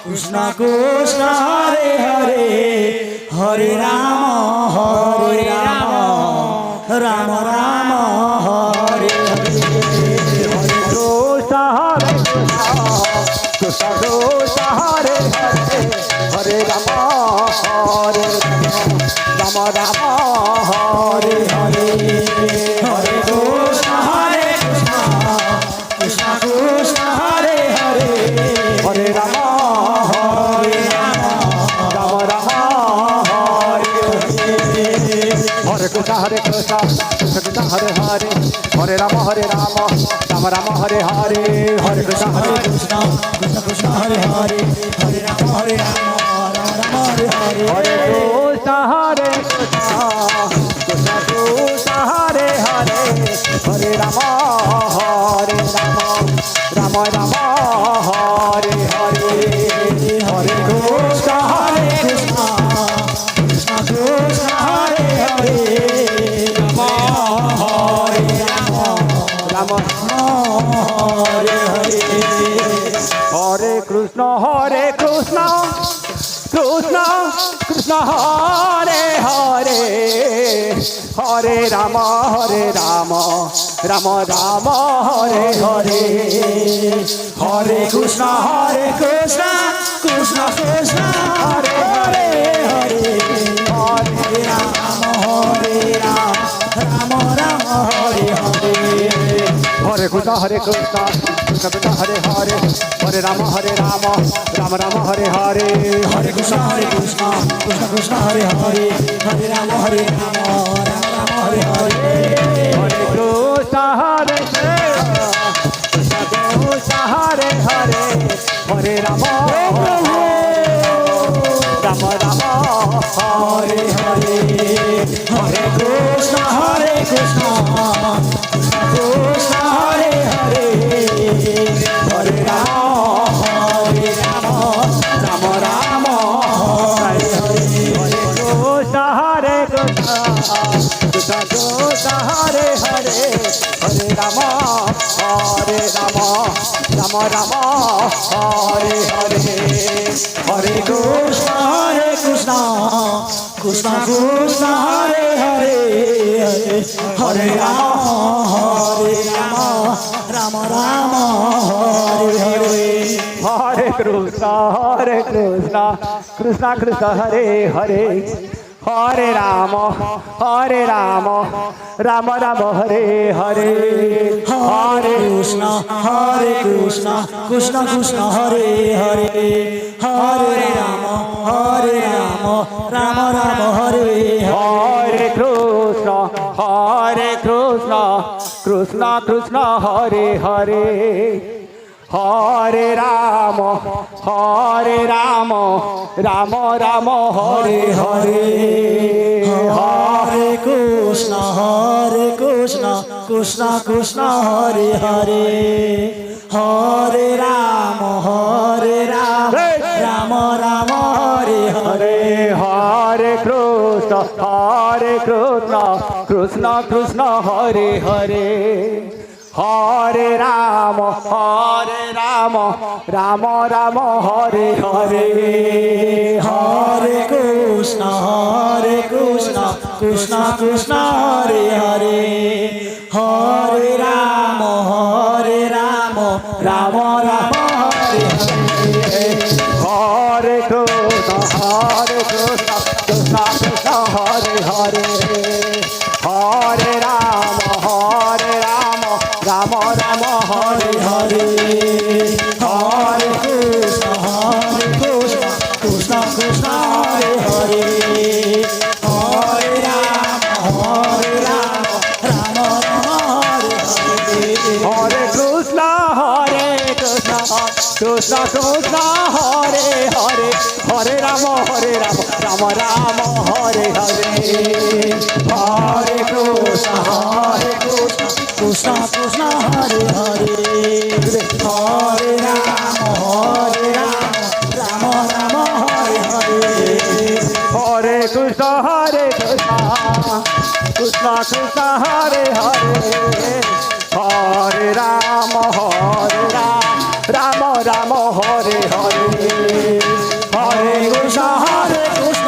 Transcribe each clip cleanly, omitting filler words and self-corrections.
Krishna Krishna Hare Hare Hare Ram Ram Ram Hare Hare Hare Krishna Hare Krishna Krishna Hare Hare Hare Ram Ram Ram Hare Hare Hare Krishna Hare Krishna Krishna Krishna Hare Hare Hare Ram Ram Ram Hare Hare Krishna Hare Krishna Krishna Krishna Hare Hare Hare Ram Ram Ram Hare Hare Hare Krishna Hare Krishna Krishna Krishna Hare Hare Hare Ram Ram Ram Hare Hare Hare Krishna Hare Krishna Krishna Krishna Hare Hare Hare Ram Ram Ram Hare Hare Hare Krishna Hare Krishna Krishna Krishna Hare Hare Ram Hare Hare Hare Krishna Krishna Krishna Hare Hare Hare Ram Ram Ram Hare Hare Hare Krishna Krishna Krishna Krishna Hare Hare Hare Hare Ram Ram Ram Hare Hare Hare Krishna Krishna Krishna Krishna Hare Hare Hare Ram Ram Ram Hare Hare Hare Krishna Krishna Krishna Krishna Hare Hare Hare Ram Ram Ram Hare Hare Hare Krishna Krishna Krishna Hare Hare Hare Ram Ram Ram Hare Hare Hare Krishna Krishna Krishna Hare Hare Hare Ram Ram Ram Hare Hare Hare Krishna Krishna Krishna Krishna Hare Hare Hare Ram Ram Ram Hare Hare Hare Krishna Krishna Krishna Krishna Hare Hare Hare Ram Ram Ram Hare Hare Hare Krishna Krishna Krishna Krishna Hare Hare Hare Ram Ram Ram Hare Hare Hare Krishna Krishna Krishna Hare Hare Hare Ram Ram Ram Hare Hare Krishna Krishna Krishna Hare Hare Hare Ram Ram Ram Hare Hare Hare Krishna Krishna Krishna Hare Hare Hare Ram Ram Ram Hare Hare Hare Krishna Krishna Krishna Hare Hare Hare Ram Ram Ram Hare Hare Hare Krishna Krishna Krishna Hare Hare Hare Ram Ram Ram Hare Hare Hare Krishna Krishna Krishna Hare Hare Hare Ram Ram Ram Hare Hare Hare Krishna Krishna Krishna Hare Hare Hare Ram Ram Ram Hare Hare Hare Krishna Krishna Krishna Hare Hare Hare Ram Ram Ram Hare Hare Hare Krishna Krishna Krishna Hare Hare Hare Ram Ram Ram Hare Hare Hare Krishna Krishna Krishna Hare Hare Hare Ram Ram Ram Hare Hare Hare Hare Krishna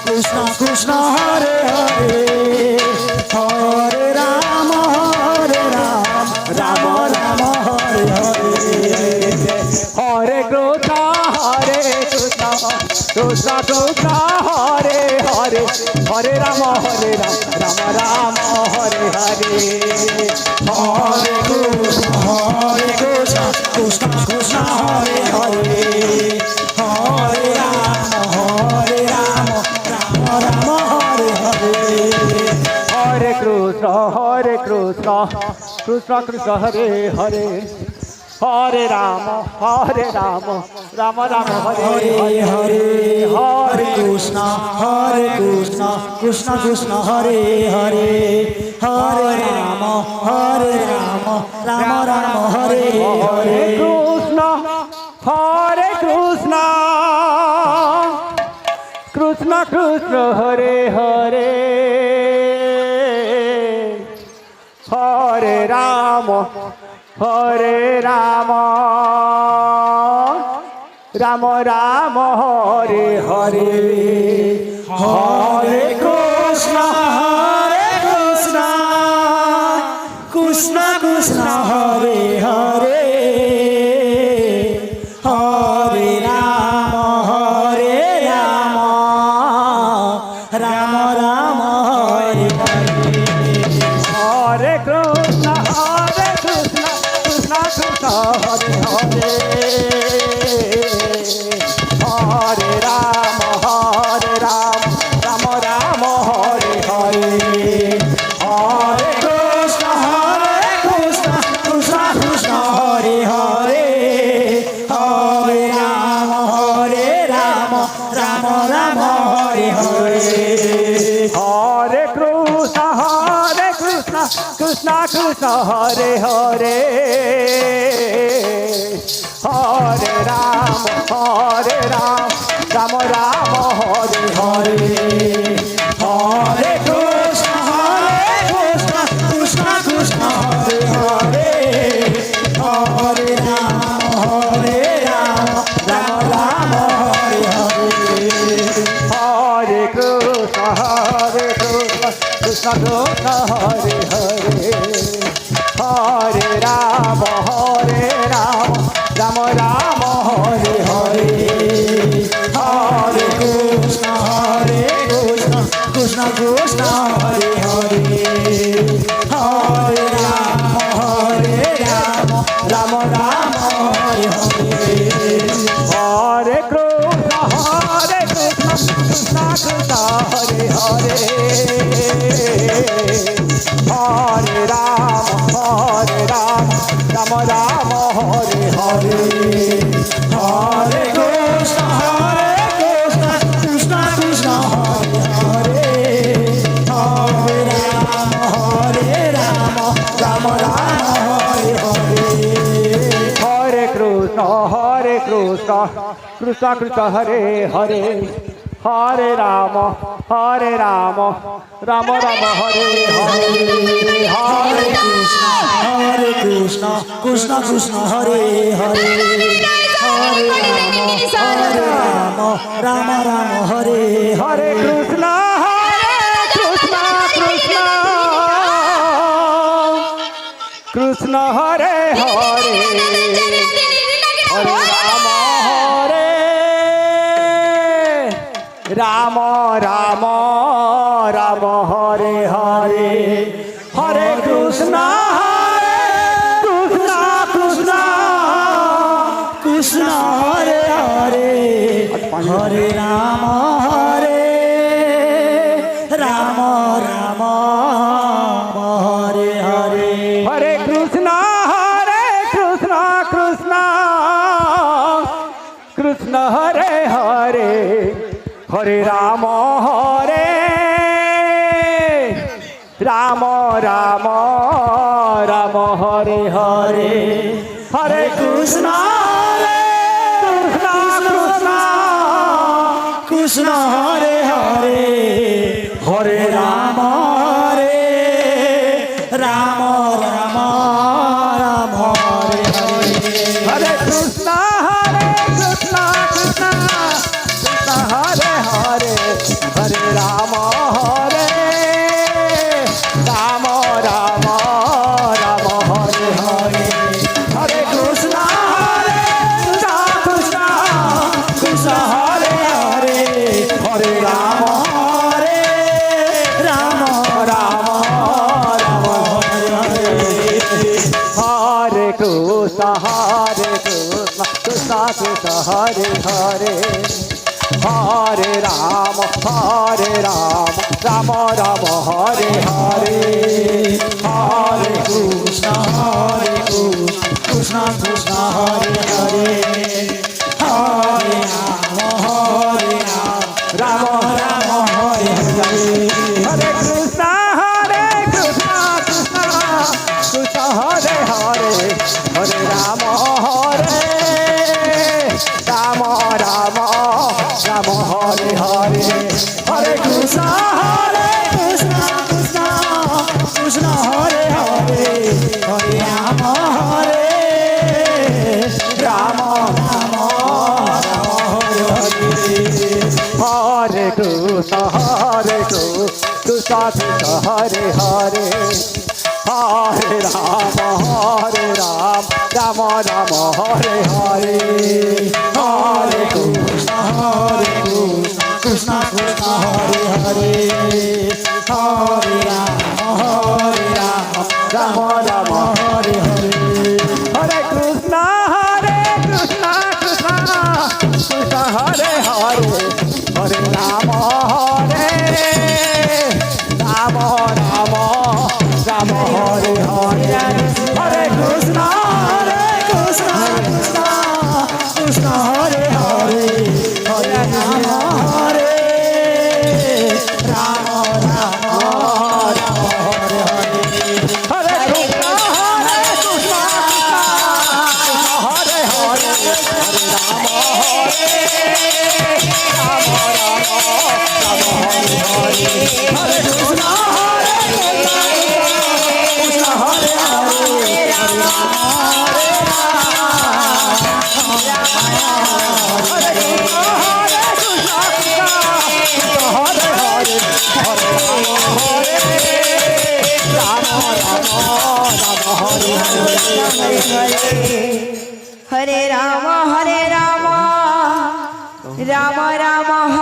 Krishna Krishna Hare Hare Hare Ram Ram Ram Hare Hare Hare Krishna Krishna Krishna Hare Hare Hare Ram Ram Ram Hare Hare Hare Krishna Krishna Krishna Hare Hare Hare Ram Ram Ram Hare Hare Hare Krishna Krishna Krishna Hare Hare Hare Ram Ram Ram Hare Hare Hare Krishna Krishna Krishna Hare Hare Hare Ram Ram Ram Hare Hare Krishna Krishna Krishna Hare Hare Hare Ram Ram Ram Hare Hare Hare Krishna Krishna Krishna Hare Hare Hare Ram Ram Ram Hare Hare Krishna Krishna Krishna Hare Hare Hare Ram Ram Ram Hare Hare Hare Krishna Krishna Krishna Hare Hare Hare Ram Ram Ram Hare Hare Hare Krishna Krishna Krishna Hare Hare Hare Ram Ram Ram Hare Hare Hare Krishna Krishna Krishna Hare Hare Hare Ram Ram Ram Hare Hare Hare Krishna Krishna Krishna Hare Hare Hare Ram Ram Ram Hare Hare Hare Krishna Krishna Krishna Hare Hare Hare Ram Ram Ram Hare Hare Hare Krishna Krishna Krishna Hare Hare Hare Ram Ram Ram Hare Hare Hare Krishna Krishna Krishna Hare Hare Hare Ram Ram Ram Hare Hare Hare Krishna Krishna Krishna Hare Hare Hare Ram Ram Ram Hare Hare Hare Krishna Krishna Krishna Hare Hare Hare Ram Ram Ram Hare Hare Krishna Krishna Krishna Hare Hare Hare Ram Ram Ram Hare Hare Hare Krishna Krishna Krishna Hare Hare Hare Ram Ram Hare Hare Hare Krishna Krishna Krishna Hare Hare Hare Ram Ram Ram Hare Hare Hare Krishna Krishna Hare Hare Hare Ram Ram Ram Hare Hare Hare Krishna Krishna Hare Hare Hare Ram Ram Ram Hare Hare Hare Krishna Hare Krishna Krishna Hare Hare Hare Ram Ram Hare Hare Hare Krishna Krishna Krishna Hare Hare Hare Ram Ram Ram Hare Hare Hare Krishna Krishna Krishna Krishna Hare Hare Hare Ram Hare Ram Ram Hare Hare Hare Krishna Krishna Hare Hare Hare Ram Ram Ram Hare Hare Hare Krishna Hare Krishna Krishna Hare Hare Hare Ram Ram Ram Hare Hare Hare Krishna Krishna Krishna Hare Hare Hare Ram Ram Ram Hare Hare Hare Krishna Krishna Krishna Krishna Hare Hare Hare Ram Hare Ram Ram Hare Hare Hare Krishna Krishna Hare Hare Hare Ram Ram Hare Hare Hare Krishna Krishna Hare Hare Hare Ram Ram Ram Ram